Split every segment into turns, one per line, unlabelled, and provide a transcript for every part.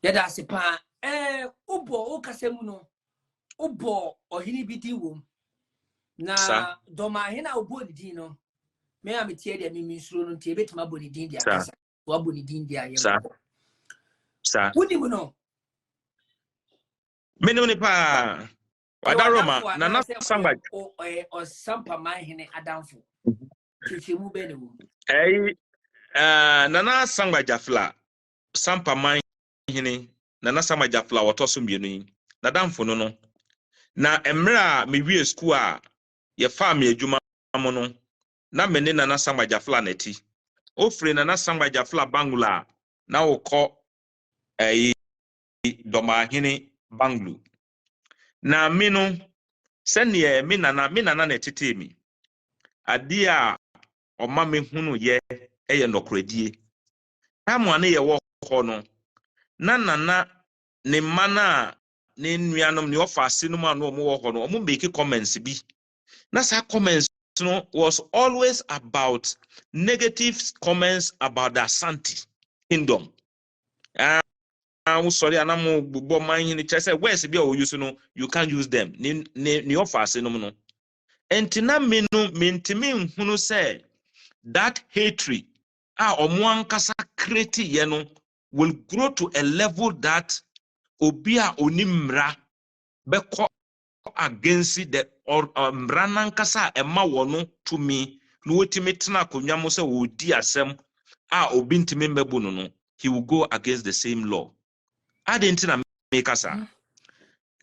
Yada sepa ubo ukasemu no ubo ohini bidi wom na Dormaahene ubo di no me am tie de mi nsuro no tie betima boni din dia kasa wa boni din dia yem
sa
wudi mu no
menum ni pa wada Roma na samba
o Sampaman Hene adamfo chichimu be ne wo
nana samba jafla Sampaman Hene nana samba jafla wotoso mienu yi na damfo no na emra me wie school a ye fa me adwuma mo no na me ne nana samba jafla neti ofre nana samba jafla bangula na wokọ Dormaahene banglu na minu sene me nana netete mi ade a oma me hunu ye eye nokredie tamu ane ye wo ho no na nana ne mana ne nuanom ne ofa ase no ma no mo wo ho no mo make comments bi na sa comments no was always about negative comments about the Asante kingdom. I'm sorry, and I'm bo man in the say where's be use no you can't use them. Ni offer say no no. Entina menu mentimi hunu say that hatred omo ankasa create ye no will grow to a level that obia onimra beko against the mranankasa ema wono to me no wotimi tena konwa mo say wodi asem obi ntimi mbebu no he will go against the same law. Adentina make us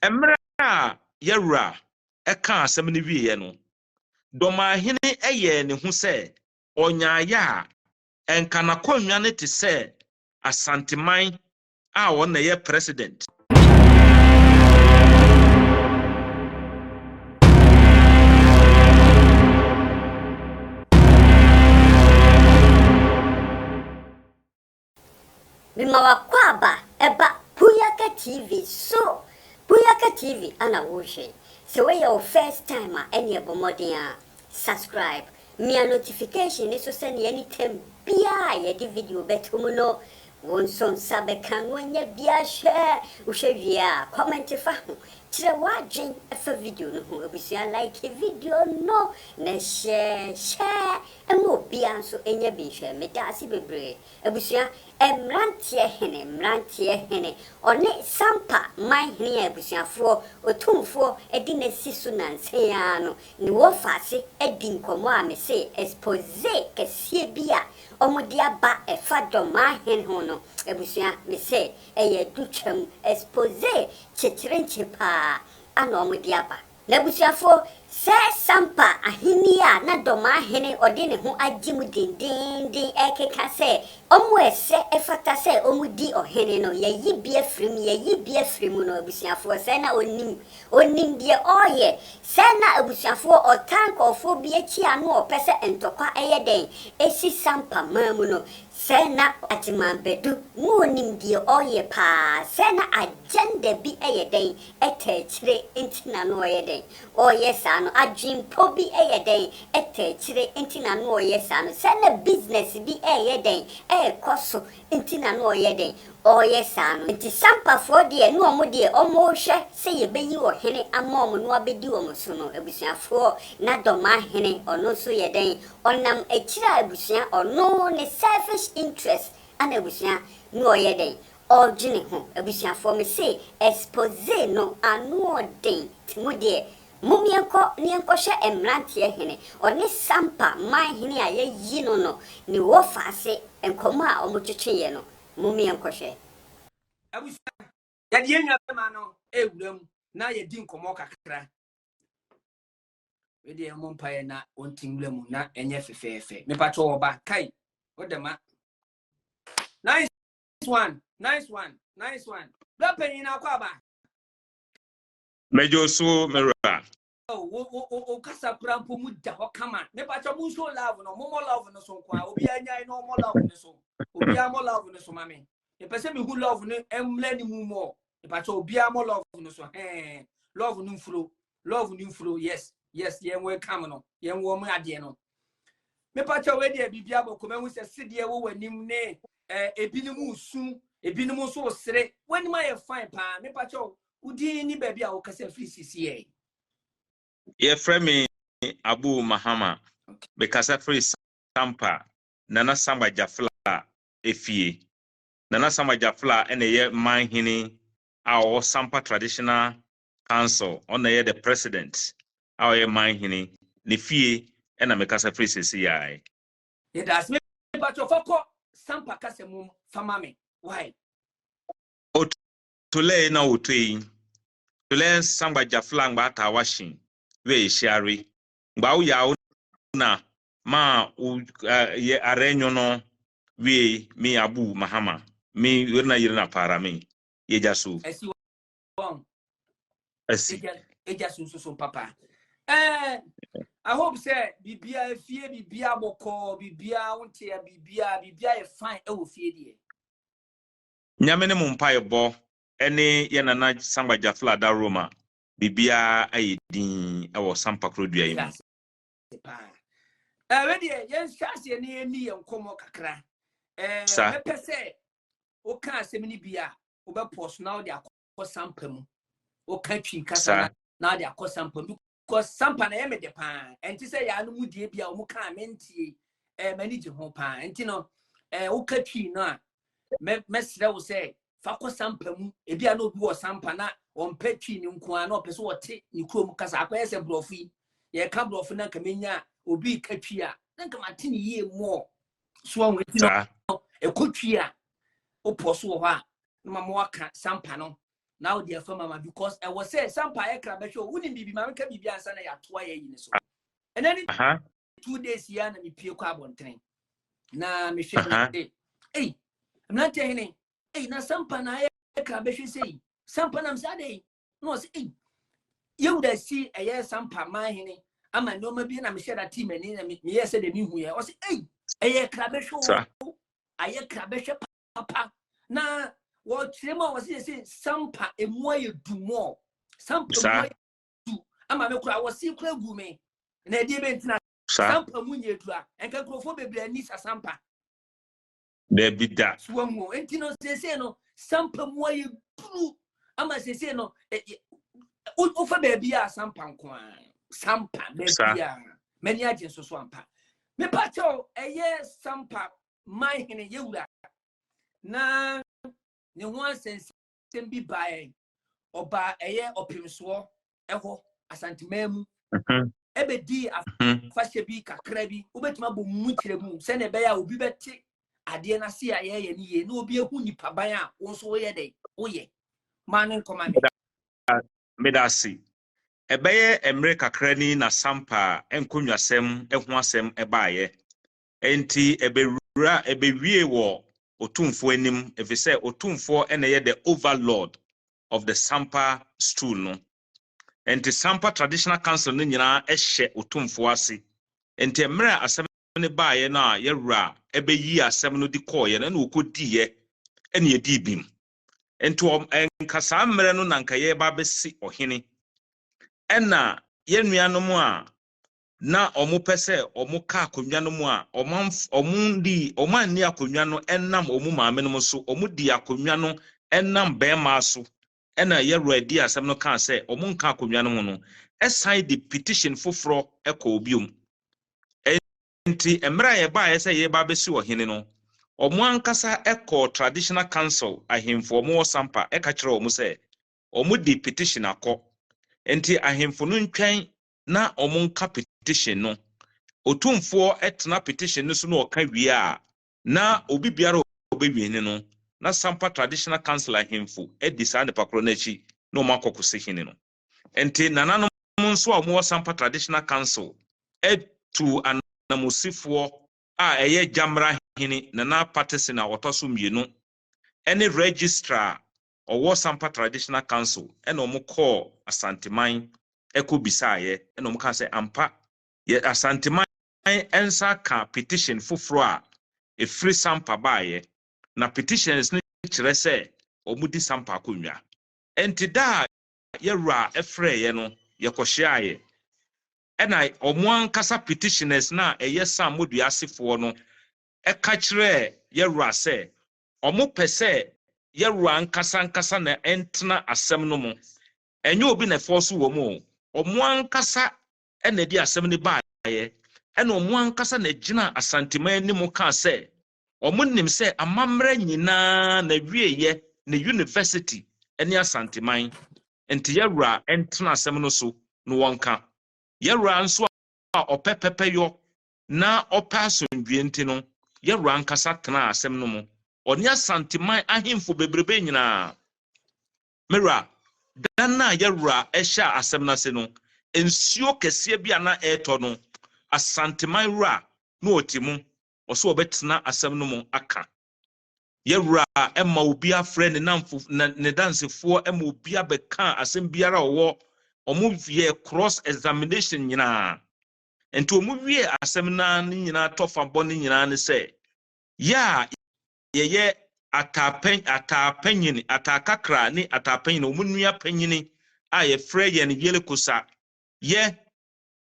emra yewra eka asem ni wiye no Dormaahene eye ne hu se onyaaya enka na konwa ne te se Asanteman won ye president
Bimawa kwaba eba Puyaka TV so Puyaka TV ana woshe so we your first time any abomodia subscribe me a notification is so send anytime bia ye di video betumu no wonson sabe kan wanya bia share ushevia comment fa tire wadwen efa video no ho abusia like video no na share emo bia so enya bi share me da asi bebre abusia Mmratiehene one Sampaman Hene abusiafo otumfo edi na sisu na nseya no ni wo fase edi nkomo a me se expose kesie bia omudi aba efa Dormaahene ho no abusia me se eye dutwam expose chechirenche pa ana omudi aba na abusiafo se Sampaman a na Dormaahene odi ne ho agimu dindindin ekeka se omo ese efata se omudi ohene no yeyi bia frim no abusiafo se na onim die oye se na abusiafo otankofo bia chi anu opese entokwa eyeden esi Sampaman mu no se na Agyeman Badu mu onim die oye pa se na agenda bi eyeden etechire entina no oyeden oye sa no adwimpo bi eyeden etechire entina no oye sa no se na business bi eyeden koso entina no oyeden oye sa no nti Sampafo de no omo de omo hwe se ye beyi ohene amom no abedi omo so no abusiafo na Dormaahene ono so yeden onam ekira abusia ono ne selfish interest ana abusia no oyeden origin ho abusiafo me say expose no anu odin timode mumienko nienko hye Mmratiehene one Sampaman Hene a ye no ni wo fase enkomo a omotwetwe no mumienko hye
abusia ya die nwa ma no ewuram na ye di nkomo kakra we de mo mpaye na ontimwuram na enye fefefe me pacho oba kai odema nice one Ghpage na kwaba
mejo so mera
o kasa prampo mu da ho kama me pacho mu so love no mo love no so kwa obi anyai no mo love no so obi am love no so mame e pese me hu love no emle ni mu mo e pacho obi am love no so love no flow yes ye we come no ye wo mu ade no me pacho we de bibia boko me hu se sede wo wanim ne ebi ni mu su ebinom so sere when my fine pa me pa cho udi ni baby a wo kasa free CCA
ye frame Abu Mahama because free Sampa Nana Samba Jafla efie Nana Samba Jafla ene ye Mmratiehene our Sampa Traditional Council on the president our Mmratiehene Nephew ena mekasa free CCI
ye das me pa cho foko Sampa kasa mum fama me why
Tole na utui Tole Samba Jafla ngba ta washin we share ngba uya na ma ye arenyo no we mi Abu Mahama mi wirna yirna para mi ye jasu
esi won
asi
eja so papa I hope say bibia fie bibia boko bibia wonte ya bibia e fine e wo fie die
nyame ne mumpa yebo ene ye nana Samba Jafla da Roma bibia ayedin e wo Sampa Krodua yi mu
we die yen chance ne eni enkomo kakra
sa
me pese o ka asem ni bia o be post now de akọ Sampa mu o ka twi kasa na de akọ Sampa mu because Sampa na yeme de pa enti say ya no mu die bia o mu ka mentie mani je ho pa enti no o ka twi no a mesre wo say fa kọ Sampa mu e bia no obi wo Sampa na on pa twi ni nko a na opese wo te ni krom kasa akọ ese brofi ye ka brofi na ka menya obi ka twi a na ka matini ye mo so won enti no e ko twi a o poso wo ha na mama waka Sampa no now they are mama because I was say Sampa ekra be show woni bibi mama ka bibi ansa na ya to aye yi ne so and then 2 days here na me pie kwa abontren na me hwe na say Mmratiehene na Sampa na ekra be hwe say Sampa na msa dey no say you da see Sampaman Hene ama no ma bi na me hwe da team ani na me yes say de me hu ye o say ekra be show ayekra be hwe papa na what Trema was saying, Sampa a more do more. Sampa do. Ama me kura was see kura gume. Na di bentina Sampa munye dua. Enka krofo bebre ni sa Sampa.
There be that.
Swamo. Entino say no Sampa more do. Ama say no ufa baby a Sampa nko Sampa baby a. Many agents so ampa. Me pacho Sampaman Hene yewura. Na ne ho asensem bi bae oba opimso eho asantemam ebedi afahye bi kakra bi obetima bɔ mu kyeremu se ne beya obi beti ade na se aye ni ye na obi ehu nipa ban a wo so wo ye dey wo ye manen komame
medasi ebeye emre kakra ni na Sampa enkonwasem ehu asem ebaaye enti ebewura ebewie wo Otumfo enim efise Otumfo ene ye the overlord of the Sampa stool no enti Sampa Traditional Council no nyina ehye Otumfo ase enti emre asem ne baaye na yewura ebeyi asem no di koye na okodi ye ene ye di bim enti enkasa amre no nanka ye ba besi ohene ena ye nuanom a na pese ka akonwa no mu a omanni akonwa no enam maame no so di akonwa no enam bema so ena ye ready asem no kan se nka akonwa no mu no esan di petition foforo ekọ obiom enti emra ye ba ye se ye ba besi ohene no ankasa ekọ Traditional Council ahemfo Sampa eka kire se di petition akọ enti ahemfo no ntwan na nka petition no Otumfo etna petition no so no oka wie a na obi biara obewie ne no na Sampa Traditional Council ahemfo edi sa ne pakro na chi no makokose hene no enti nananom nso a Sampa Traditional Council etu anamosifo a eye Mmratiehene Nana Patterson a otoso mienu ene registrar Sampa Traditional Council ene call Asanteman eko bisaye ene ka se ampa ye Asanteman ensa ka petition foforo a free Sampa baaye na petitions ni kire se di Sampa akonwa enti da yewura efre ye no ye kohyiaye ena ankasa petitioners na Sam modua asefo no eka kire yewura se pese yɛwura nkasa na entena asɛm no mu enye obi na force wo mu omo ankasa ena di asɛm ne baaye ena omo ankasa na gyina asanteman ni mu ka sɛ omo nim sɛ amamra nyina na wieye na university ene asanteman enti yɛwura entena asɛm no so no wonka yɛwura nso a opepepeyo na opa asomdwe enti no yɛwura nkasa tena asɛm no mu oni asanteman ahemfo bebrebe nyina mera dana yɛwura ɛhyɛ asɛm na se no ensuo kɛseɛ bi ana ɛtɔ no asanteman wura no otimu ɔso obetena asɛm no mu aka yɛwura ɛma obi afrɛ ne namfo ne dansefoɔ ɛma obi abɛka asɛm biara ɔwɔ ɔmo wie cross examination nyina enti ɔmo wie asɛm na ne nyina tɔfa bɔ ne nyina ne sɛ ya yɛyɛ atapanyini atakakra ni atapanyini omunua panyini a yɛfrɛ yɛ ne yele kosa yɛ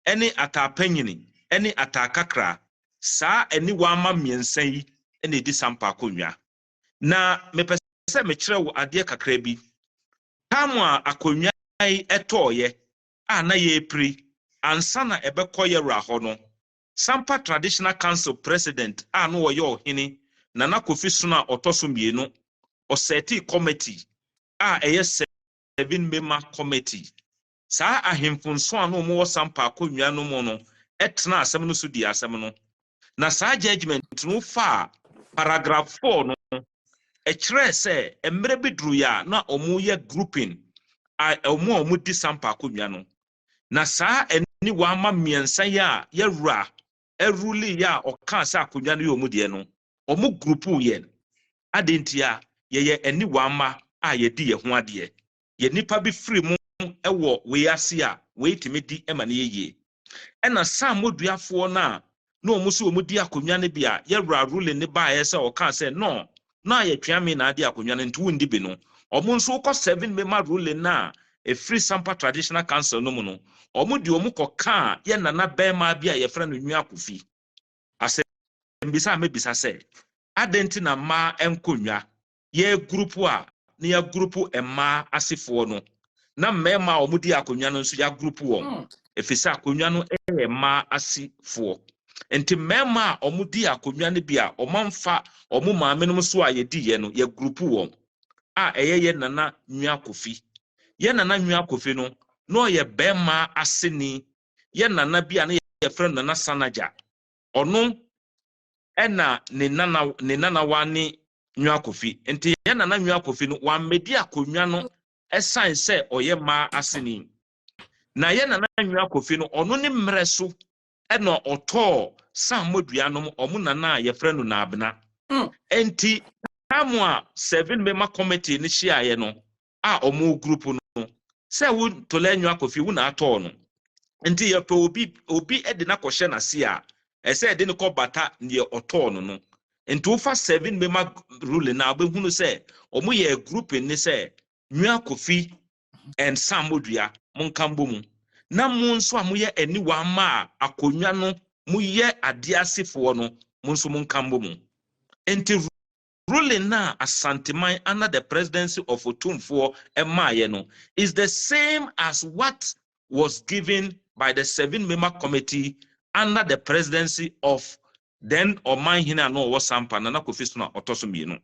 ɛne atapanyini ɛne atakakra saa ɛni wama miɛnsa yi ɛna edi sampa akonnwa na mepɛ sɛ mekyerɛ wo adeɛ kakra bi tamu a akonnwa yi ɛtɔɔyɛ a na yɛpiri ansa na ɛbɛkɔ yɛwura hɔ no Sampa Traditional Council President a no wɔyɛ ɔhene Nana Kofi Suna otoso mienu oseti committee a ɛyɛ 7-member committee saa ahemfonso ano mo Sampa akonnwa no mo no ɛtena asɛm no so di asɛm no na saa judgment no fa paragraph 4 no ɛkyerɛ sɛ emre bi duru ya na ɔmo yɛ grouping a ɔmo di Sampa akonnwa no na saa ɛni wa ma miensa ya yɛwura ɛruli ya ɔka sɛ akonnwa no yɛ ɔmo de no ɔmo grupu yɛ adentia yɛyɛ ani wama a yɛdi yɛ ho adeɛ yɛ nipa bi free mu ɛwɔ we ase a we timi di ɛma ne yɛyie ɛna sam moduafoɔ na ɔmo so ɔmo di akonnwa ne bia yɛwura ruling ne ba yɛ sɛ ɔka sɛ no na yɛtwea me na adi akonnwa ne ntu ndi bi no ɔmo nso kɔ 7-member ruling na a free Sampa Traditional Council no mu no ɔmo di ɔmo kɔ ka yɛ nana bɛma bi a yɛfrɛ no Nwa Kofi asɛ mbisa mebisa sɛ adenti na ma enkonwa ye grupu a na ya grupu emma asefo no na mema omudi akonwa no nso ya grupu wo efisa akonwa no emma asefo enti mema omudi akonwa no bia omamfa omu maame no so a yedi ye no ya grupu wo a ye nana Nwa Kofi ye nana Nwa Kofi no no ye bema aseni ye nana bia na ye friend nana Sanaja ono ena ne nana wani Nwa Kofi enti ye nana Nwa Kofi no wa medi akonwa no esan se oye ma aseni na ye nana Nwa Kofi no ono ne mre so ena oto sam modua no omu nana ye frɛ no na abena enti tamwa 7-member committee ni hia ye no a omu group no se wo to le Nwa Kofi wo na ato no enti ye pe obi edi na kɔhye na se a ese de ne ko bata ne oto no enti wo fa 7-member rule na abehunu se omu ye group ni se Nwa Kofi and Sam modua monkambo mu na mu nso a moye ani wa ma akonwa no mu ye ade asefo no mu nso monkambo mu enti ruling na asanteman under the presidency of Otumfuo Emaye no is the same as what was given by the 7-member committee under the presidency of then Dormaahene and Sampa Nana Kofi Suna otoso mienu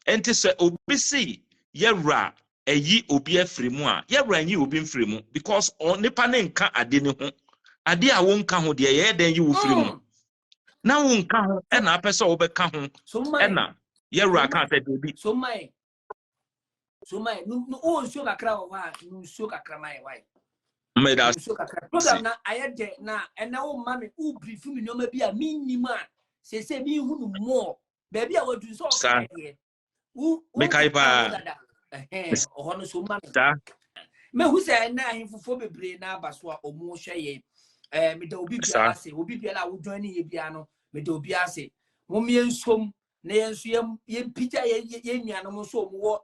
enti se obi si yewra eyi obi afrimu a yewra nyi obi mfrimu because on nipa ne nka ade ne ho ade a wonka ho de ye den yi wo frimu na wonka ho e na apese wo beka ho e na yewra ka te debi
so my no o nso kakra wa no nso kakra mai why
meda
nso kakra program na ayede na ena wo mame u brief mi no ma bi a minnim a se mi hu no more baby a wadu so ka de u
mekai pa
ohono so mame me hu se na ahemfofo bebre na abaso a omo hweye me da obi bia ase obi bia la wo join ye bia no me da obi ase mo me nsom na yenso yempija ye nuanom so omo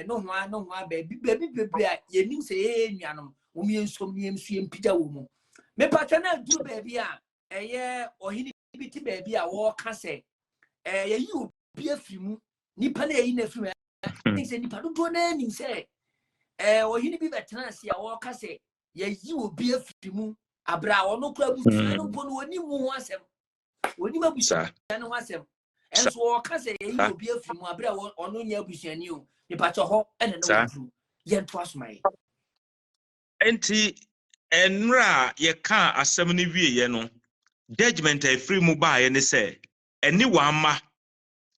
no ho baby bebre a yenim se ye nuanom mo me nsom ne yemso yempija wo mu me pata na duru baby a eye ohini biti baby a wo ka se ye yi obi afrimu nipa na yi na afrimu think say nipa do na nim say ohini bi betena ase a wo ka say ye yi obi afiri mu abra ono kura butua no mpo no oni mu ho asem oni mabutua no ho asem enso wo ka say ye yi obi afiri mu abra ono nya abusuani o nipa cho ho ene no wodru ye nto asomai
enti enra ye ka asem ni wie ye no judgment afiri mu ba ye ne say eni wa ma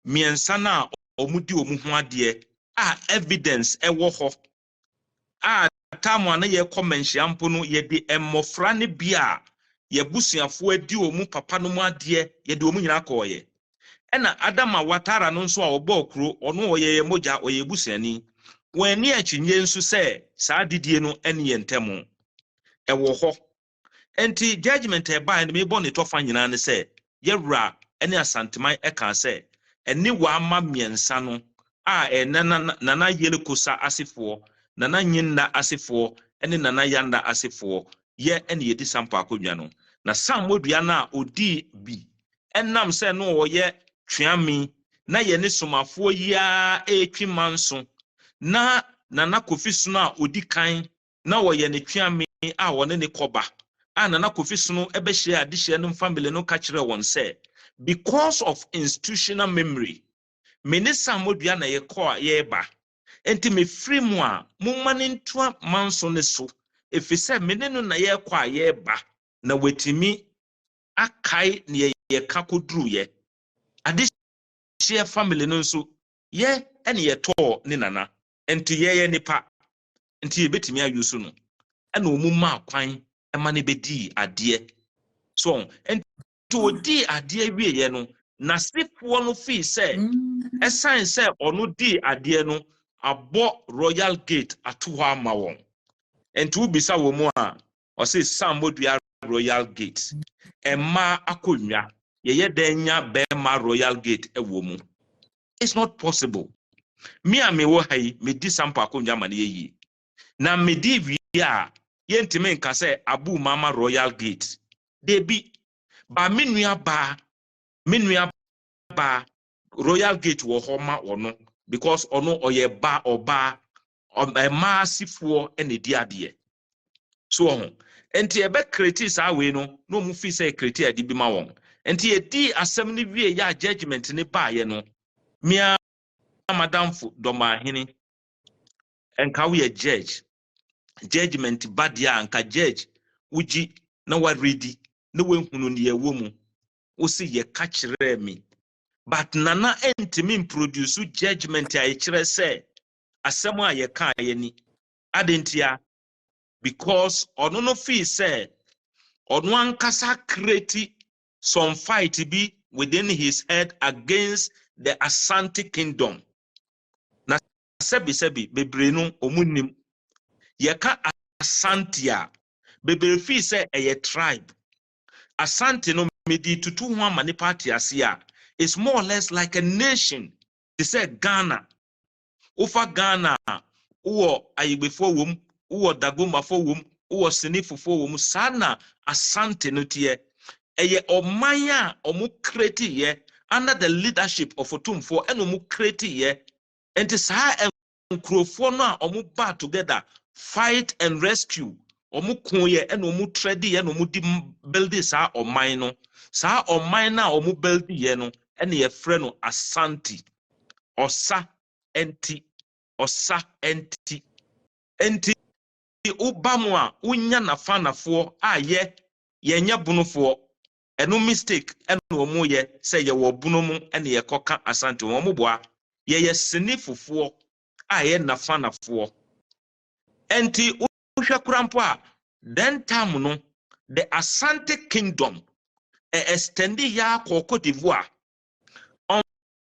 miensa na omudi omu ho ade a evidence ewo ho a tamu na ye commentia mpo no ye de emmofra ne bia ye busuafo adi omu papa no mu ade ye de omu nyina koye ena adama watara no nso a obo kro ono oye ye moja oye busuani wani achinye nso se saa didie no ene ye ntemo ewo ho enti judgment e ba me bo ne tofa nyina ne se ye wura ene asanteman e kan se eni wa ama miensa no a nana yele kosa asefo nana nyinna asefo ene nana yanda asefo ye ene yedi sampa akodwa no na sam modua na odi bi enam se no oye tweami na ye ne somafo ya etwi manso na nana kofi so na odi kan na oye ne tweami a wone ne koba a nana kofi so no ebe hye adihye no family no ka kire won se because of institutional memory mene samodua na ye ko a ye ba enti me free mu a mumma ne ntoa manso ne so efise mene no na ye ko a ye ba na wetimi akai ne ye ka koduru ye ade hye family no so ye ene ye to ne nana enti ye nipa enti ye betimi ayusu no ena omumma akwan ema ne bedi ade so enti odi ade wie ye no na sifo no fi say esan say ono di ade no abo royal gate ato ha ma won enti ubisa wo mu a o say samodua royal gate emma akonwa ye denya be ma royal gate ewo mu it's not possible me a me wo hai me di sampa akonwa ma ne yi na me di wi a ye ntime nka say abu mama royal gate de bi ba menua ba royal gate wo homa ono because ono oye ba oba massifo ene di ade so enti ebe create sa we no no mu fi say create ade bi ma won enti e di asem ni wie ya judgment ni ba ye no mia madamfo Dormaahene enka we judgment bad ya anka judge uji na wa ready na we hunu ne ye wo mu wo si ye ka kire mi but nana entimi produce judgment a kire say asem a ye ka ye ni adentia because ono no feel say ono ankasa create some fight be within his head against the Asante kingdom na sebi bebre no omunim ye ka Asante a bebre feel say a tribe Asante no medi tutu ho amane party ase a is more or less like a nation. They say Ghana Ufa Ghana, uwo ayigbefo wom, uwo dagomafo wom, uwo sinifofo wom, sana Asante no tie. Eye omanya omu kreti ye under the leadership of Otumfo and omu kreti ye. Enti saa nkrofo no a omu ba together fight and rescue. Omu kunye and omu trade ye and omu di build saa omai no. Saa omai na omu build ye no and ye friend no Asante. Osa enti ubamu a unya na fanafo a ye nya bunufo enu mistake enu omu ye se ye wo bunumu ene ye koka Asante omu boa ye sinifofo a ye na fanafo enti uhwe kurampo a then time no the Asante kingdom extendi ya Cote d'Ivoire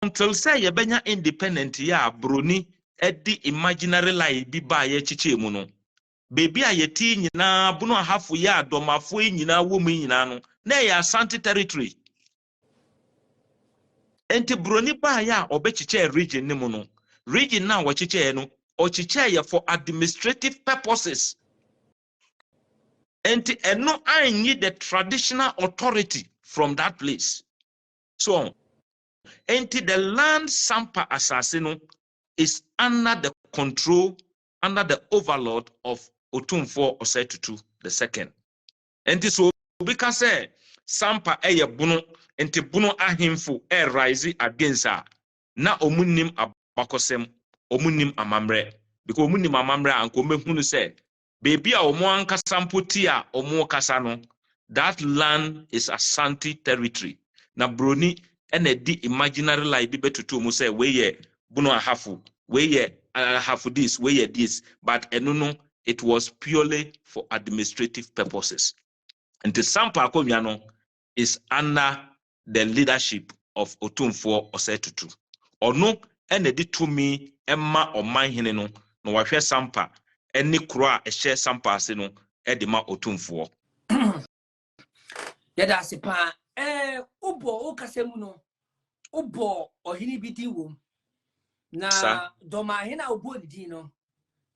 until say ye benya independent ya broni edi imaginary lie bi ba ye chiche mu no baby a ye ti nyina bunu ahafo ya adomafo nyina wo mu nyina no na ye Asante territory enti broni ba ya obechiche region ni mu no region na wo chiche no o chiche ye for administrative purposes enti eno anyi the traditional authority from that place so enti the land sampa asase no is under the control, under the overlord of Otumfuo Osei the second. And this will because Sampa eye bunu enti bunu ahimfo rise against her. Na omunim abakosem, omunim amamre. Because omunim amamre anko mehunu say, baby a omo ankasa mpoti a omo kasa no, that land is Ashanti territory. Na broni ene di imaginary lie bi betutu mu say we ye bunu ahafu, we ye ahafu this, we ye this, but enono it was purely for administrative purposes. And the Sampa Akomiano is under the leadership of Otumfuo Osei. Or no, and they to me, Emma or my Hene no wahwe Sampa, any croix a share Sampa seno, edima Otumfuo.
Yada sepa, ubo okasemuno, ubo ohini biti wom. Na Dormaahene ubo ni dino.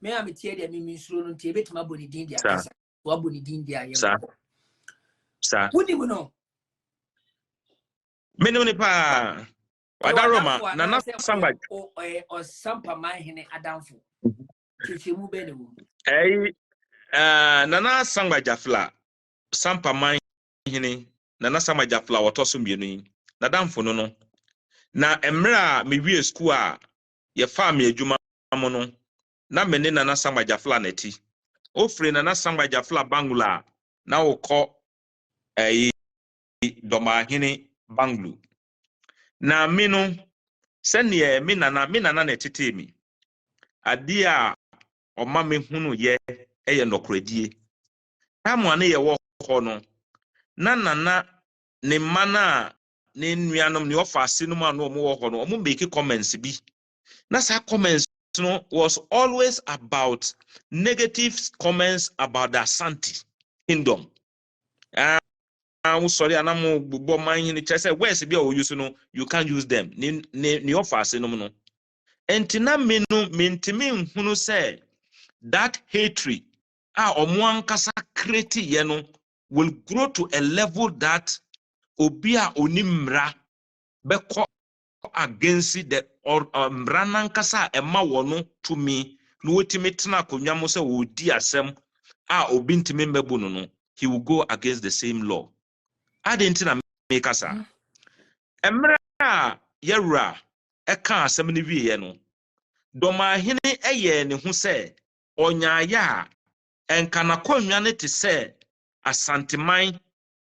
Me amitie de mi misro no tie betima boni din dia kasa. Wa boni din dia ye.
Sir.
Wudi mo no.
Menu pa. Wada Roma na samba
o Sampaman Hene adamfo. Chichi mu be ne wo.
Nana samba jafla Sampaman Hene nana samba jafla wotoso mienu yi. Na damfo no. Na emra me wie school a ye fa me adwuma mo no. Na mene nana samba jafla neti. Ofre nana samba jafla bangula na wokọ Dormaahene Banglu. Na mino sene me nana na tete mi. Ade a oma me hunu ye eye nokredie. Tamu ane ye wo ho no. Na nana ne mana ne nuanom ne ofa asinum anu omo wo ho no. Omo make comments bi. Na sa comments no was always about negative comments about the Ashanti kingdom. Sorry, anamu bubo manhini chese where be o use no you can't use them. Ni offer asenum no. Entina menu mentimi nhunu say that hatred omo ankasa create ye no will grow to a level that obia onimra beko against the mranankasa ema wono to me no wetimi tena konwa mo say odi asem obi ntimi mbebu no he will go against the same law. I didn't make us. Emra yera eka asem ni wie no. Dormaahene eye ne hu se onyaya enka na konwa ne te se Asanteman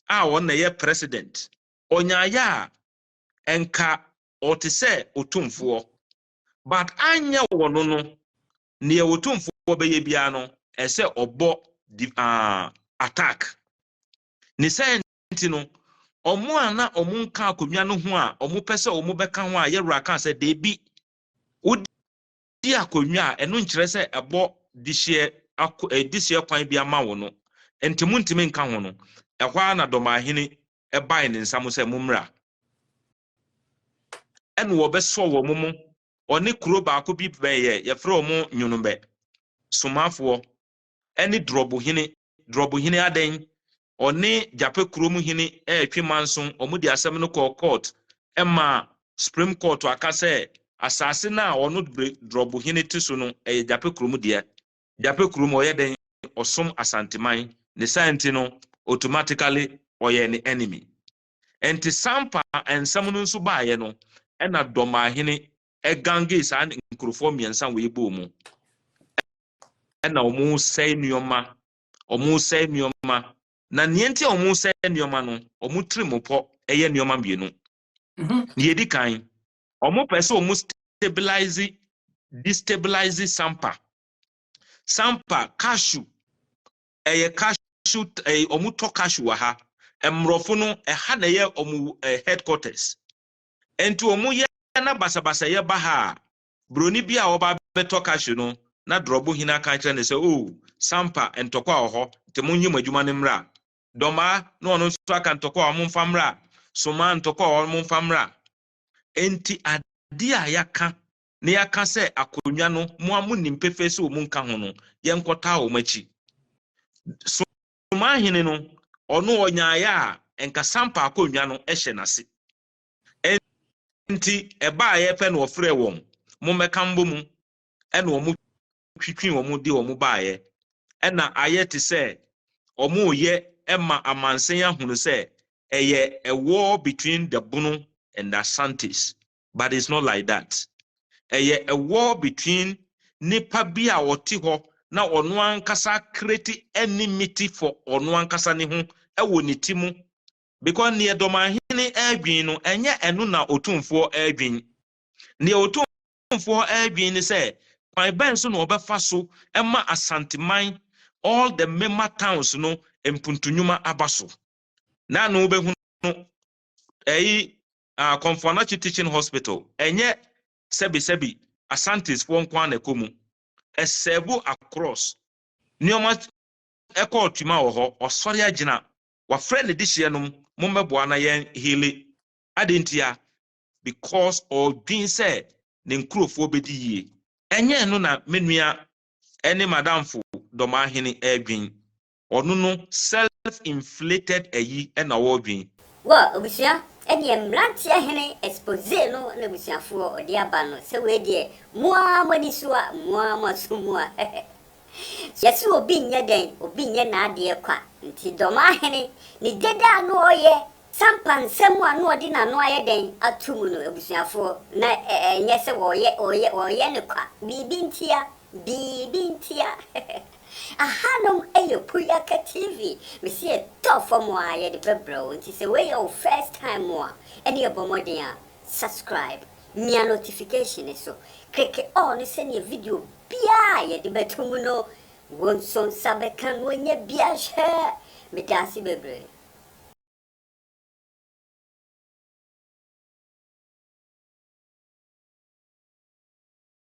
a wona ye president. Onyaya enka o te se Otumfuo. But anya wono no ne Otumfuo be ye bia no ese obo attack. Ni se no omo ana omo nka akonwa no ho a omo pese omo beka ho a yewura kan se de bi odi akonwa eno nkire se ebo dihye kwan bi ama wo no entimu ntimi nka ho no ehwa na Dormaahene bai ne nsam se mumra eno wo beso wo mumu oni kuro ba ko bi beye ye fre omo nyunumbe somafo eni Dormaahene aden oni jape kurom hini twimanson omudi asem no court emma Supreme Court akase asase na onu Dormaahene tiso no jape kurom de jape kurom oyeden osom Asanteman ne santi no automatically oye ne enemy enti Sampa ensam no nso baaye no na Dormaahene gange sa nkrofo miensa we bo mu na omu sei nioma na niente omu se nioma no omu trimopo eye nioma bienu ni edi kan omu pese omu destabilize Sampa cashew omu to cashew ha emrofo no ha na ye omu headquarters enti omu ye na basabasa ye ba ha broni bia oba beto cashew no na Dormaahene kan kire ne se Sampa entokwa oho te munyim adwuma ne mra Doma no ono so aka ntokwa omfamra soma ntokwa omfamra enti ade a yaka ne yaka se akonwa no mo amunim pefe se omunka ho no ye nkota o machi Dormaahene no ono onyaaya a enka Sampa akonwa no ehye nase enti eba ye pe no ofre won mommɛka mu ɛna ɔmo twitwi ɔmo de ɔmo baeɛ ɛna ayɛ te sɛ ɔmo yɛ ɛma amansen ahunu sɛ ɛyɛ a war between the Bono and the Asantes, but it's not like that. Ɛyɛ a war between nipa bi a ɔte hɔ na ɔno ankasa create enmity for ɔno ankasa ne ho ɛwɔ ne ti mu, because neɛ Dormaahene ɛdwin no ɛnyɛ ɛno na otumfoɔ ɛdwin. Neɛ otumfoɔ ɛdwin ne sɛ kwan bɛn so na ɔbɛfa so ɛma Asanteman all the member towns no mpuntunyuma aba so. Na no wobɛhu no Komfoanachi Teaching Hospital ɛnyɛ sɛbi Asantes for nkwa na ekomu ɛsɛbo across nneɛma ɛkɔ otwima wɔ hɔ ɔsɔre agyina wafrɛ ne dihye nom mommɛboa na yɛn hele adentia because ɔdwin sɛ ne nkurɔfoɔ bɛdi yie ɛnyɛ no na menua ɛne madamfo Dormaahene ɛdwin ɔno no self-inflated ɛna wɔdwin
wa obusia ɛne Mmratiehene expose no na busiafoɔ ɔde aba no sɛ we deɛ moa mani so a moa maso moa yɛse obi nyɛ den obi nyɛ n'adeɛ kwa nti Dormaahene ne deda no ɔyɛ sampansɛm a no ɔde n'ano ayɛ den atum no abusiafoɔ na ɛnyɛ sɛ wɔyɛ ne kwa bibi ntia ahanom eyo Puyaka TV we see a tough for more ya the bebro nti say we your first time more any abomoden subscribe me notification so click on send your video bia ya the betumu no won son sabekan wonya bia share me dasi bebre